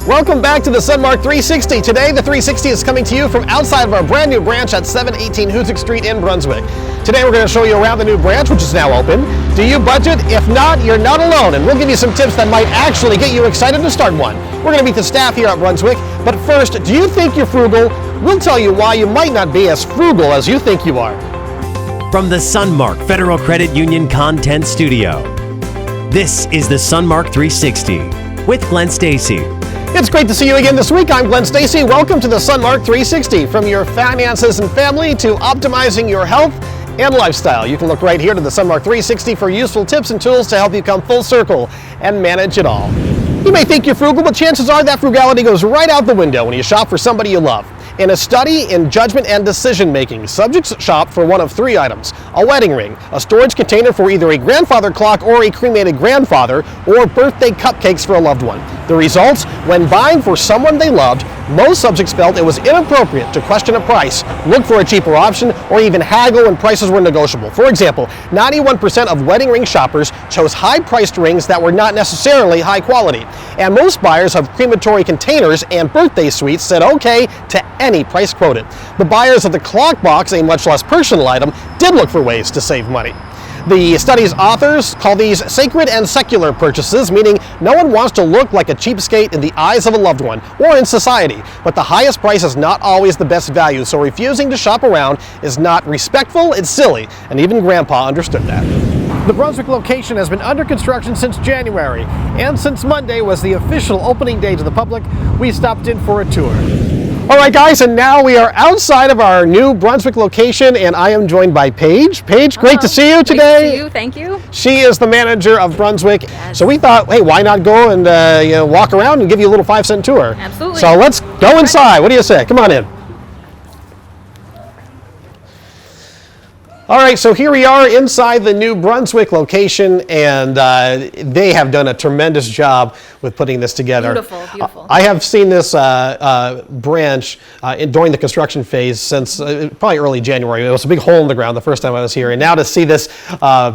Welcome back to the Sunmark 360. Today, the 360 is coming to you from outside of our brand new branch at 718 Hoosick Street in Brunswick. Today, we're going to show you around the new branch, which is now open. Do you budget? If not, you're not alone, and we'll give you some tips that might actually get you excited to start one. We're going to meet the staff here at Brunswick, but first, do you think you're frugal? We'll tell you why you might not be as frugal as you think you are. From the Sunmark Federal Credit Union Content Studio, this is the Sunmark 360 with Glenn Stacy. It's great to see you again this week. I'm Glenn Stacy. Welcome to the Sunmark 360. From your finances and family to optimizing your health and lifestyle, you can look right here to the Sunmark 360 for useful tips and tools to help you come full circle and manage it all. You may think you're frugal, but chances are that frugality goes right out the window when you shop for somebody you love. In a study in judgment and decision making, subjects shop for one of three items: a wedding ring, a storage container for either a grandfather clock or a cremated grandfather, or birthday cupcakes for a loved one. The results? When buying for someone they loved, most subjects felt it was inappropriate to question a price, look for a cheaper option, or even haggle when prices were negotiable. For example, 91% of wedding ring shoppers chose high-priced rings that were not necessarily high quality. And most buyers of crematory containers and birthday suites said okay to any price quoted. The buyers of the clock box, a much less personal item, did look for ways to save money. The study's authors call these sacred and secular purchases, meaning no one wants to look like a cheapskate in the eyes of a loved one or in society. But the highest price is not always the best value, so refusing to shop around is not respectful, it's silly, and even Grandpa understood that. The Brunswick location has been under construction since January, and since Monday was the official opening day to the public, we stopped in for a tour. All right, guys, and now we are outside of our new Brunswick location, and I am joined by Paige. Paige, great to see you today. Great to see you, thank you. She is the manager of Brunswick. Yes. So we thought, hey, why not go and walk around and give you a little 5-cent tour? Absolutely. So let's go inside. What do you say? Come on in. All right, so here we are inside the new Brunswick location, and they have done a tremendous job with putting this together. Beautiful, beautiful. I have seen this branch during the construction phase since probably early January. It was a big hole in the ground the first time I was here, and now to see this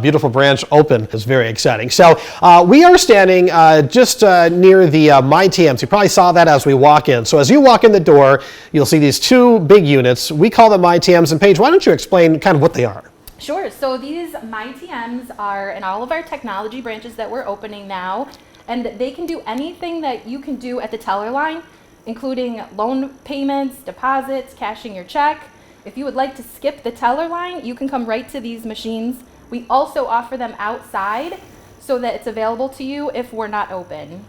beautiful branch open is very exciting. So we are standing just near the MyTMs. You probably saw that as we walk in. So as you walk in the door, you'll see these two big units. We call them MyTMs, and Paige, why don't you explain kind of what they are? Sure, so these MyTMs are in all of our technology branches that we're opening now, and they can do anything that you can do at the teller line, including loan payments, deposits, cashing your check. If you would like to skip the teller line, you can come right to these machines. We also offer them outside so that it's available to you if we're not open.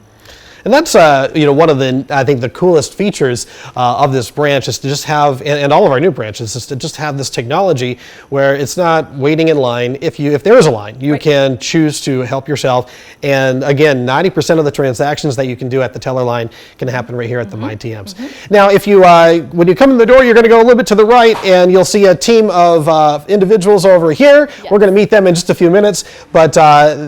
And that's one of the, I think, the coolest features of this branch is to just have, and all of our new branches, is to just have this technology where it's not waiting in line. If there is a line, you can choose to help yourself. And again, 90% of the transactions that you can do at the teller line can happen right here at the MyTMs. Now, if you when you come in the door, you're going to go a little bit to the right, and you'll see a team of individuals over here. Yes. We're going to meet them in just a few minutes. But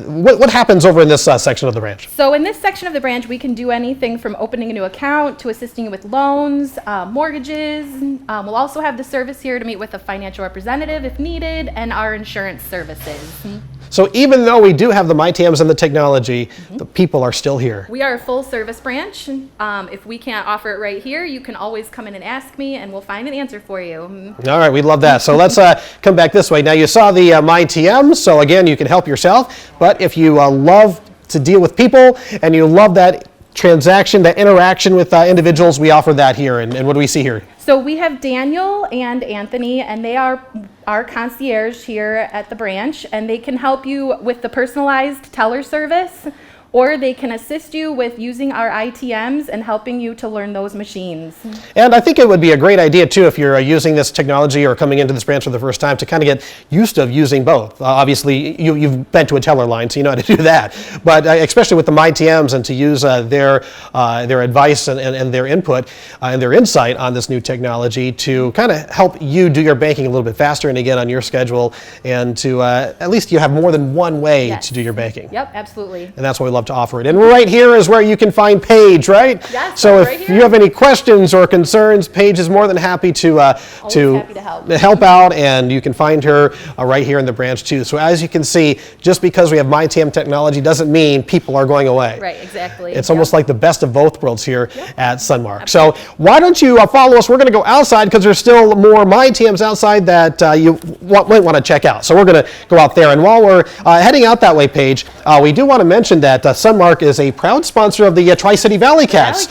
what happens over in this section of the branch? So in this section of the branch, we can do anything from opening a new account to assisting you with loans, mortgages. We'll also have the service here to meet with a financial representative if needed, and our insurance services. So even though we do have the MyTMs and the technology, the people are still here. We are a full service branch. If we can't offer it right here, you can always come in and ask me, and we'll find an answer for you. All right, we love that. So let's come back this way. Now you saw the MyTMs, so again, you can help yourself. But if you love to deal with people and you love that transaction, that interaction with individuals, we offer that here. And what do we see here? So we have Daniel and Anthony, and they are our concierge here at the branch, and they can help you with the personalized teller service, or they can assist you with using our ITMs and helping you to learn those machines. And I think it would be a great idea too, if you're using this technology or coming into this branch for the first time, to kind of get used to using both. Obviously, you've been to a teller line, so you know how to do that. But especially with the MyTMs, and to use their advice and their input and their insight on this new technology to kind of help you do your banking a little bit faster and again on your schedule, and to at least you have more than one way to do your banking. Yep, absolutely. And that's what we love love to offer it. And right here is where you can find Paige, right? Yes, so if right here. you have any questions or concerns, Paige is more than happy to happy to help out, and you can find her right here in the branch too. So as you can see, just because we have MyTM technology doesn't mean people are going away. Right, exactly. It's almost like the best of both worlds here at Sunmark. Absolutely. So why don't you follow us? We're going to go outside because there's still more MyTMs outside that you might want to check out. So we're going to go out there. And while we're heading out that way, Paige, we do want to mention that Sunmark is a proud sponsor of the Tri-City Valley Cats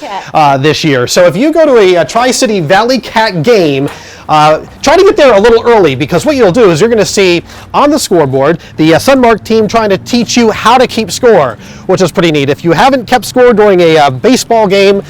this year. So if you go to a Tri-City Valley Cat game, try to get there a little early, because what you'll do is you're going to see on the scoreboard the Sunmark team trying to teach you how to keep score, which is pretty neat. If you haven't kept score during a baseball game,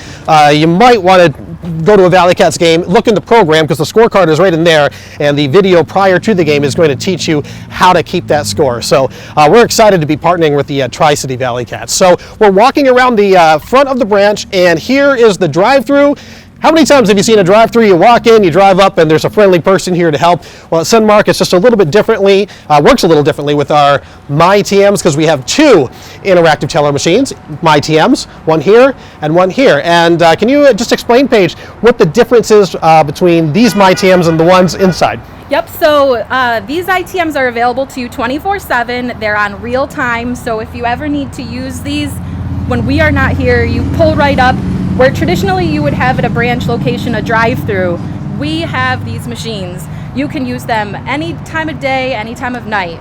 you might want to go to a Valley Cats game, look in the program, because the scorecard is right in there, and the video prior to the game is going to teach you how to keep that score. So we're excited to be partnering with the Tri-City Valley Cats. So we're walking around the front of the branch, and here is the drive-through. How many times have you seen a drive-through? You walk in, you drive up, and there's a friendly person here to help. Well, at Sunmark, it's just a little bit differently, works a little differently with our MyTMs, because we have two interactive teller machines, MyTMs, one here and one here. And can you just explain, Paige, what the difference is between these MyTMs and the ones inside? Yep, so these ITMs are available to you 24/7. They're on real time, so if you ever need to use these when we are not here, you pull right up. Where traditionally you would have at a branch location a drive-through, we have these machines. You can use them any time of day, any time of night.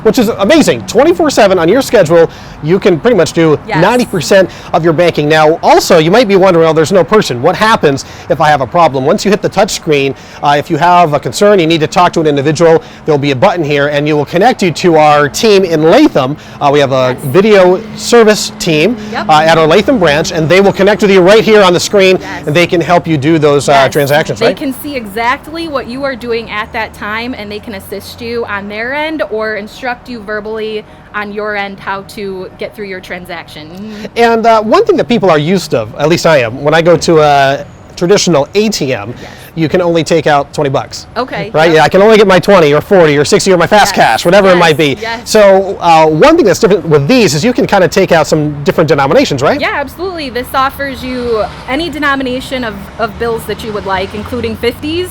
Which is amazing. 24/7 on your schedule, you can pretty much do 90% of your banking. Now, also, you might be wondering, well, there's no person. What happens if I have a problem? Once you hit the touch screen, if you have a concern, you need to talk to an individual, there'll be a button here, and you will connect you to our team in Latham. We have a video service team at our Latham branch, and they will connect with you right here on the screen, and they can help you do those transactions, right? They can see exactly what you are doing at that time, and they can assist you on their end or instruct you verbally on your end how to get through your transaction. And one thing that people are used to, at least I am, when I go to a traditional ATM, you can only take out 20 bucks. Okay. Right? Yeah, I can only get my 20 or 40 or 60 or my fast cash, whatever it might be. So one thing that's different with these is you can kind of take out some different denominations, right? Yeah, absolutely. This offers you any denomination of bills that you would like, including 50s,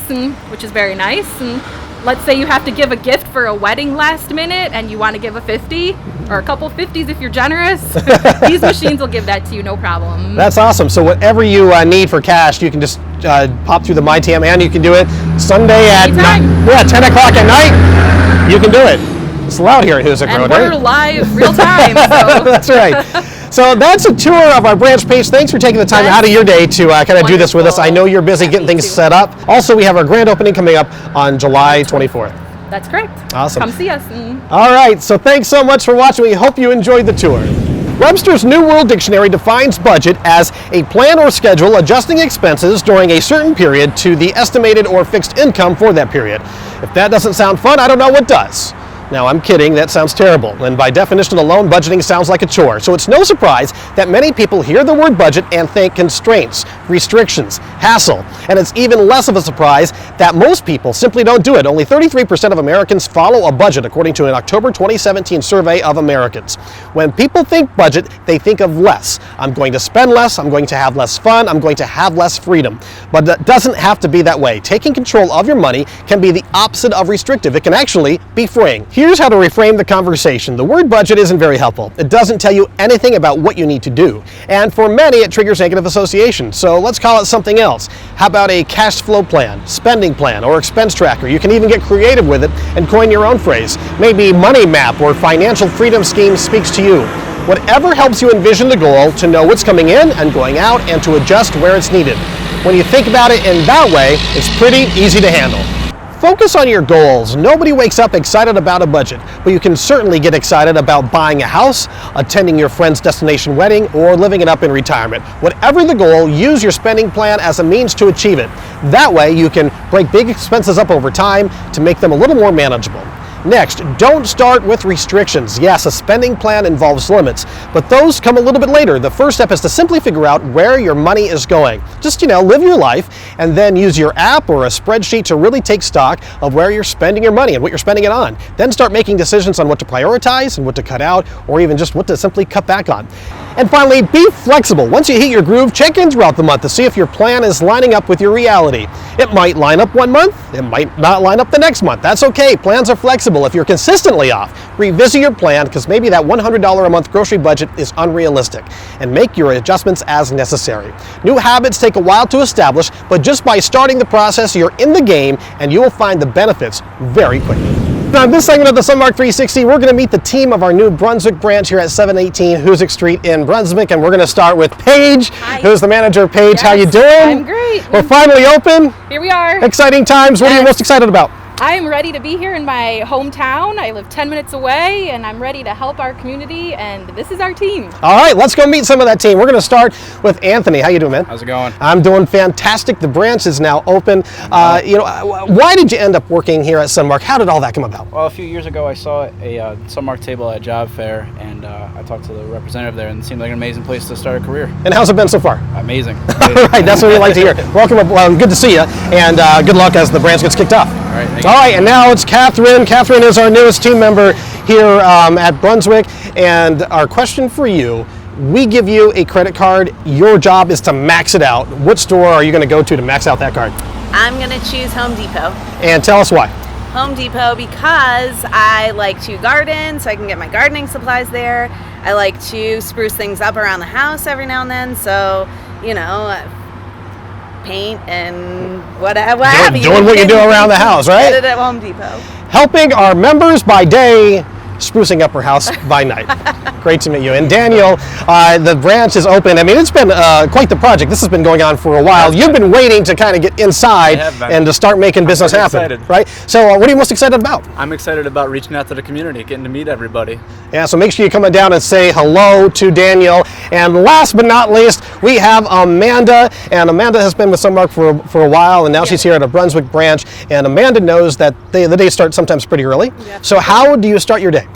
which is very nice. And let's say you have to give a gift for a wedding last minute and you want to give a 50 or a couple 50s if you're generous. These machines will give that to you, no problem. That's awesome. So whatever you need for cash, you can just pop through the MyTM, and you can do it Sunday at 10 o'clock at night. You can do it. It's loud here at Hoosick Road, right? We're live, real time. So. That's right. So that's a tour of our branch, Paige. Thanks for taking the time out of your day to kind of do this with us. I know you're busy getting things set up. Also, we have our grand opening coming up on July 24th. That's correct. Awesome. Come see us. All right. So thanks so much for watching. We hope you enjoyed the tour. Webster's New World Dictionary defines budget as a plan or schedule adjusting expenses during a certain period to the estimated or fixed income for that period. If that doesn't sound fun, I don't know what does. Now, I'm kidding, that sounds terrible, and by definition alone, budgeting sounds like a chore. So it's no surprise that many people hear the word budget and think constraints, restrictions, hassle, and it's even less of a surprise that most people simply don't do it. Only 33% of Americans follow a budget, according to an October 2017 survey of Americans. When people think budget, they think of less. I'm going to spend less, I'm going to have less fun, I'm going to have less freedom. But that doesn't have to be that way. Taking control of your money can be the opposite of restrictive. It can actually be freeing. Here's how to reframe the conversation. The word budget isn't very helpful. It doesn't tell you anything about what you need to do. And for many, it triggers negative association. So let's call it something else. How about a cash flow plan, spending plan, or expense tracker? You can even get creative with it and coin your own phrase. Maybe money map or financial freedom scheme speaks to you. Whatever helps you envision the goal, to know what's coming in and going out, and to adjust where it's needed. When you think about it in that way, it's pretty easy to handle. Focus on your goals. Nobody wakes up excited about a budget, but you can certainly get excited about buying a house, attending your friend's destination wedding, or living it up in retirement. Whatever the goal, use your spending plan as a means to achieve it. That way, you can break big expenses up over time to make them a little more manageable. Next, don't start with restrictions. Yes, a spending plan involves limits, but those come a little bit later. The first step is to simply figure out where your money is going. Just, live your life and then use your app or a spreadsheet to really take stock of where you're spending your money and what you're spending it on. Then start making decisions on what to prioritize and what to cut out, or even just what to simply cut back on. And finally, be flexible. Once you hit your groove, check in throughout the month to see if your plan is lining up with your reality. It might line up one month, it might not line up the next month. That's okay, plans are flexible. If you're consistently off, revisit your plan because maybe that $100 a month grocery budget is unrealistic, and make your adjustments as necessary. New habits take a while to establish, but just by starting the process, you're in the game and you will find the benefits very quickly. Now, in this segment of the Sunmark 360, we're going to meet the team of our new Brunswick branch here at 718 Hoosick Street in Brunswick, and we're going to start with Paige, who's the manager. Paige, how you doing? I'm great. We're finally open. Here we are. Exciting times. What are you most excited about? I'm ready to be here in my hometown. I live 10 minutes away, and I'm ready to help our community, and this is our team. All right, let's go meet some of that team. We're going to start with Anthony. How you doing, man? How's it going? I'm doing fantastic. The branch is now open. Why did you end up working here at Sunmark? How did all that come about? Well, a few years ago, I saw a Sunmark table at a job fair, and I talked to the representative there, and it seemed like an amazing place to start a career. And how's it been so far? Amazing. All right, that's what we like to hear. Welcome up. Well, good to see you, and good luck as the branch gets kicked off. All right, thank you. All right, and now it's Catherine. Catherine is our newest team member here at Brunswick, and our question for you: we give you a credit card. Your job is to max it out. What store are you going to go to max out that card? I'm going to choose Home Depot. And tell us why. Home Depot because I like to garden, so I can get my gardening supplies there. I like to spruce things up around the house every now and then, so, paint and what have you. Doing what you do around the house, right? Get it at Home Depot. Helping our members by day, sprucing up her house by night. Great to meet you. And Daniel, the branch is open. I mean, it's been quite the project. This has been going on for a while. You've been waiting to kind of get inside and to start making business happen, excited. right? So what are you most excited about? I'm excited about reaching out to the community, getting to meet everybody. Yeah, so make sure you come on down and say hello to Daniel. And last but not least, we have Amanda. And Amanda has been with Sunmark for a while, and now she's here at a Brunswick branch. And Amanda knows that the day starts sometimes pretty early. Yeah. So how do you start your day?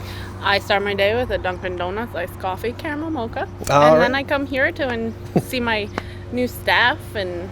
I start my day with a Dunkin' Donuts iced coffee, caramel mocha, All and right. then I come here and see my new staff and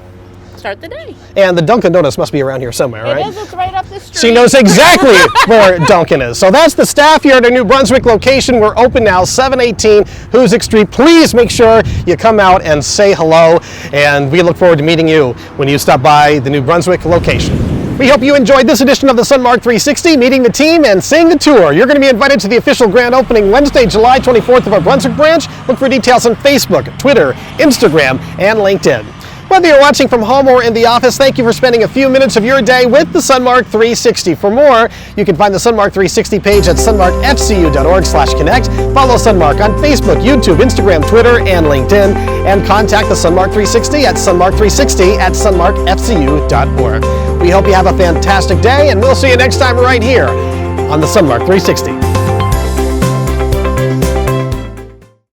start the day. And the Dunkin' Donuts must be around here somewhere, right? It is. It's right up the street. She knows exactly where Dunkin' is. So that's the staff here at our New Brunswick location. We're open now, 718 Hoosick Street. Please make sure you come out and say hello, and we look forward to meeting you when you stop by the New Brunswick location. We hope you enjoyed this edition of the Sunmark 360, meeting the team and seeing the tour. You're going to be invited to the official grand opening Wednesday, July 24th of our Brunswick branch. Look for details on Facebook, Twitter, Instagram, and LinkedIn. Whether you're watching from home or in the office, thank you for spending a few minutes of your day with the Sunmark 360. For more, you can find the Sunmark 360 page at sunmarkfcu.org/connect. Follow Sunmark on Facebook, YouTube, Instagram, Twitter, and LinkedIn. And contact the Sunmark 360 at sunmark360@sunmarkfcu.org. We hope you have a fantastic day, and we'll see you next time right here on the Sunmark 360.